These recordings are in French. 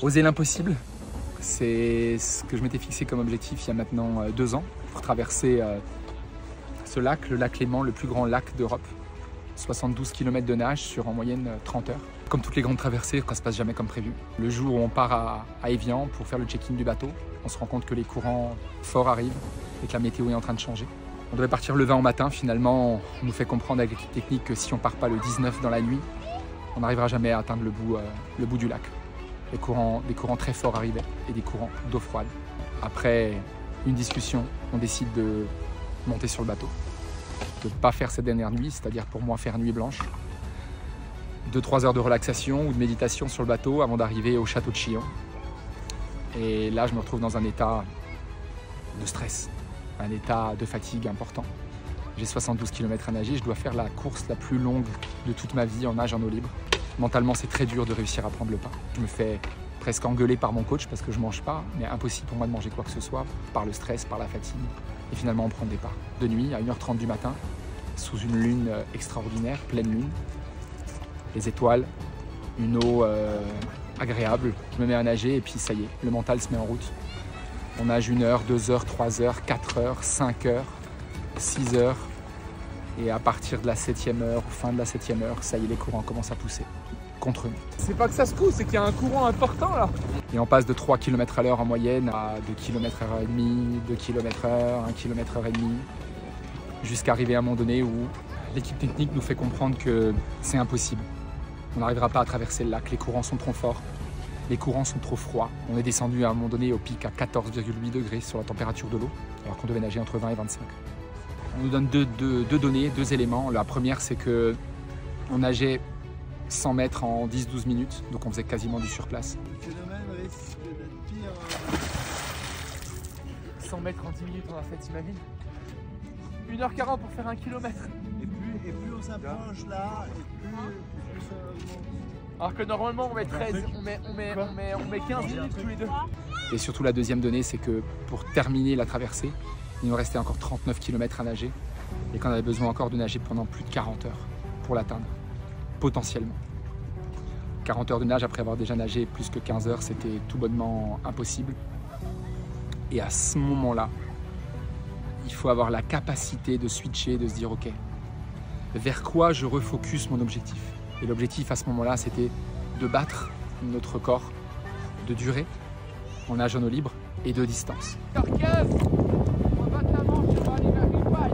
Oser l'impossible, c'est ce que je m'étais fixé comme objectif il y a maintenant 2 ans pour traverser ce lac, le lac Léman, le plus grand lac d'Europe. 72 km de nage sur en moyenne 30 heures. Comme toutes les grandes traversées, ça ne se passe jamais comme prévu. Le jour où on part à Évian pour faire le check-in du bateau, on se rend compte que les courants forts arrivent et que la météo est en train de changer. On devait partir le 20 au matin, finalement on nous fait comprendre avec l'équipe technique que si on ne part pas le 19 dans la nuit, on n'arrivera jamais à atteindre le bout du lac. Des courants très forts arrivaient et des courants d'eau froide. Après une discussion, on décide de monter sur le bateau, de ne pas faire cette dernière nuit, c'est-à-dire pour moi faire nuit blanche. 2-3 heures de relaxation ou de méditation sur le bateau avant d'arriver au château de Chillon. Et là, je me retrouve dans un état de stress, un état de fatigue important. J'ai 72 km à nager, je dois faire la course la plus longue de toute ma vie en nage en eau libre. Mentalement, c'est très dur de réussir à prendre le pas. Je me fais presque engueuler par mon coach parce que je ne mange pas, mais impossible pour moi de manger quoi que ce soit, par le stress, par la fatigue. Et finalement, on prend le départ. De nuit, à 1h30 du matin, sous une lune extraordinaire, pleine lune, les étoiles, une eau agréable. Je me mets à nager et puis ça y est, le mental se met en route. On nage 1 heure, 2 heures, 3 heures, 4 heures, 5 heures, 6 heures. Et à partir de la 7e heure, fin de la 7e heure, ça y est, les courants commencent à pousser contre nous. C'est pas que ça secoue, c'est qu'il y a un courant important là. Et on passe de 3 km à l'heure en moyenne à 2 km/h et demi, 2 km/h, 1 km/h et demi, jusqu'à arriver à un moment donné où l'équipe technique nous fait comprendre que c'est impossible. On n'arrivera pas à traverser le lac, les courants sont trop forts, les courants sont trop froids. On est descendu à un moment donné au pic à 14,8 degrés sur la température de l'eau, alors qu'on devait nager entre 20 et 25. On nous donne deux données, 2 éléments. La première, c'est que on nageait 100 mètres en 10-12 minutes, donc on faisait quasiment du surplace. Le phénomène risque d'être pire. 100 mètres en 10 minutes, on a fait, t'imagines 1h40 pour faire 1 km. Et plus on s'approche là, et plus ça augmente. Alors que normalement on met 13, on met 15 minutes tous les deux. Et surtout la deuxième donnée, c'est que pour terminer la traversée, il nous restait encore 39 km à nager et qu'on avait besoin encore de nager pendant plus de 40 heures pour l'atteindre, potentiellement. 40 heures de nage après avoir déjà nagé plus que 15 heures, c'était tout bonnement impossible. Et à ce moment-là, il faut avoir la capacité de switcher, de se dire ok, vers quoi je refocus mon objectif. Et l'objectif à ce moment-là, c'était de battre notre record de durée en nage en eau libre et de distance. 15, on va battre la manche, on va aller vers une paille.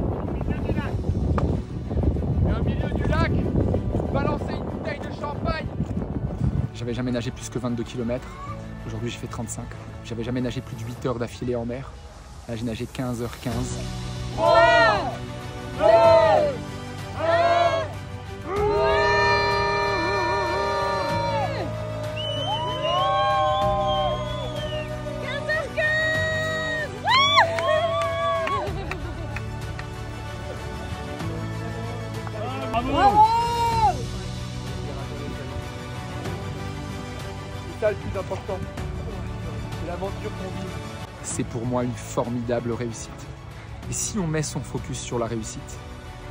Et au milieu du lac, balancer une bouteille de champagne. J'avais jamais nagé plus que 22 km. Aujourd'hui, j'ai fait 35. J'avais jamais nagé plus de 8 heures d'affilée en mer. Là, j'ai nagé 15h15. 3, 2, 1. Bravo! C'est ça le plus important. C'est l'aventure qu'on vit. C'est pour moi une formidable réussite. Et si on met son focus sur la réussite,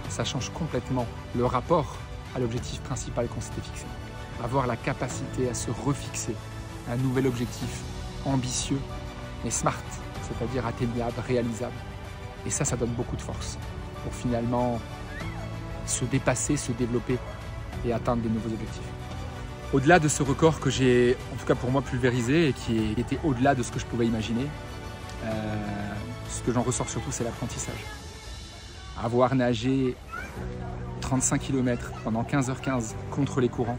ça change complètement le rapport à l'objectif principal qu'on s'était fixé. Avoir la capacité à se refixer un nouvel objectif ambitieux, mais smart, c'est-à-dire atteignable, réalisable. Et ça donne beaucoup de force pour finalement se dépasser, se développer et atteindre des nouveaux objectifs. Au-delà de ce record que j'ai, en tout cas pour moi, pulvérisé et qui était au-delà de ce que je pouvais imaginer, ce que j'en ressors surtout, c'est l'apprentissage. Avoir nagé 35 km pendant 15h15 contre les courants,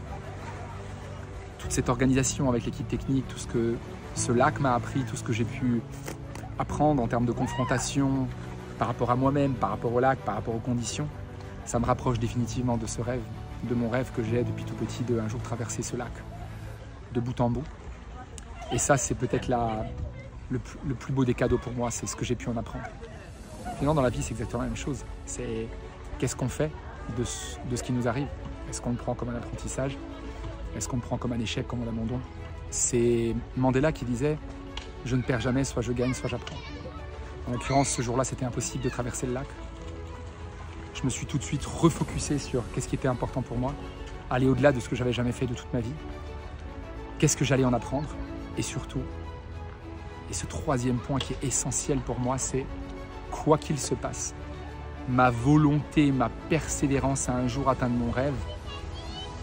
toute cette organisation avec l'équipe technique, tout ce que ce lac m'a appris, tout ce que j'ai pu apprendre en termes de confrontation par rapport à moi-même, par rapport au lac, par rapport aux conditions, ça me rapproche définitivement de ce rêve, de mon rêve que j'ai depuis tout petit de un jour traverser ce lac de bout en bout. Et ça, c'est peut-être le plus beau des cadeaux pour moi, c'est ce que j'ai pu en apprendre. Finalement, dans la vie, c'est exactement la même chose. C'est qu'est-ce qu'on fait de ce qui nous arrive? Est-ce qu'on le prend comme un apprentissage? Est-ce qu'on le prend comme un échec, comme un abandon? C'est Mandela qui disait « Je ne perds jamais, soit je gagne, soit j'apprends ». En l'occurrence, ce jour-là, c'était impossible de traverser le lac. Je me suis tout de suite refocusé sur qu'est-ce qui était important pour moi, aller au-delà de ce que j'avais jamais fait de toute ma vie. Qu'est-ce que j'allais en apprendre? Et surtout, et ce troisième point qui est essentiel pour moi, c'est quoi qu'il se passe, ma volonté, ma persévérance à un jour atteindre mon rêve,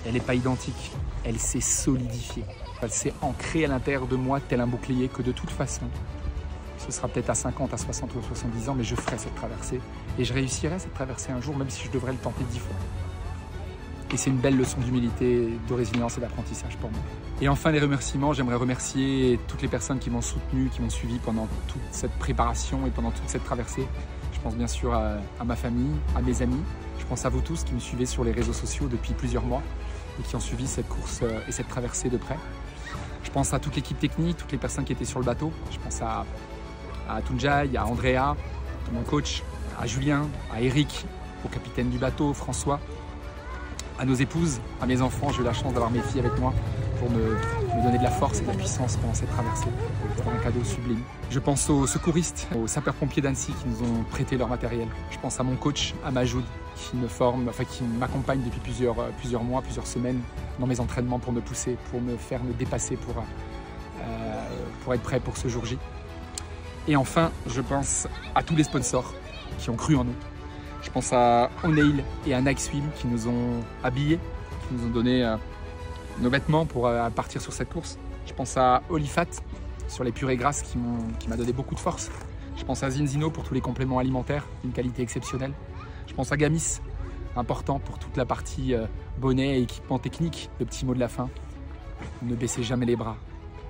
elle n'est pas identique, elle s'est solidifiée. Elle s'est ancrée à l'intérieur de moi tel un bouclier que de toute façon, ce sera peut-être à 50, à 60 ou à 70 ans, mais je ferai cette traversée. Et je réussirai cette traversée un jour, même si je devrais le tenter 10 fois. Et c'est une belle leçon d'humilité, de résilience et d'apprentissage pour moi. Et enfin, les remerciements, j'aimerais remercier toutes les personnes qui m'ont soutenu, qui m'ont suivi pendant toute cette préparation et pendant toute cette traversée. Je pense bien sûr à ma famille, à mes amis. Je pense à vous tous qui me suivez sur les réseaux sociaux depuis plusieurs mois et qui ont suivi cette course et cette traversée de près. Je pense à toute l'équipe technique, toutes les personnes qui étaient sur le bateau. Je pense à Tunjai, à Andrea, mon coach, à Julien, à Eric, au capitaine du bateau, François, à nos épouses, à mes enfants. J'ai eu la chance d'avoir mes filles avec moi pour me donner de la force et de la puissance pendant cette traversée. C'était un cadeau sublime. Je pense aux secouristes, aux sapeurs-pompiers d'Annecy qui nous ont prêté leur matériel. Je pense à mon coach, à Majoud, qui me forme, enfin qui m'accompagne depuis plusieurs mois, plusieurs semaines dans mes entraînements pour me pousser, pour me faire me dépasser, pour être prêt pour ce jour J. Et enfin, je pense à tous les sponsors qui ont cru en nous. Je pense à O'Neill et à Nike Swim qui nous ont habillés, qui nous ont donné nos vêtements pour partir sur cette course. Je pense à Olifat sur les purées grasses qui m'a donné beaucoup de force. Je pense à Zinzino pour tous les compléments alimentaires d'une qualité exceptionnelle. Je pense à Gamis, important pour toute la partie bonnet et équipement technique. Le petit mot de la fin, ne baissez jamais les bras.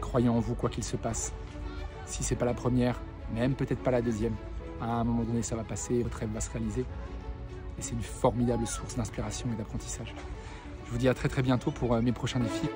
Croyez en vous quoi qu'il se passe. Si ce n'est pas la première, même peut-être pas la deuxième, à un moment donné ça va passer, votre rêve va se réaliser. Et c'est une formidable source d'inspiration et d'apprentissage. Je vous dis à très bientôt pour mes prochains défis.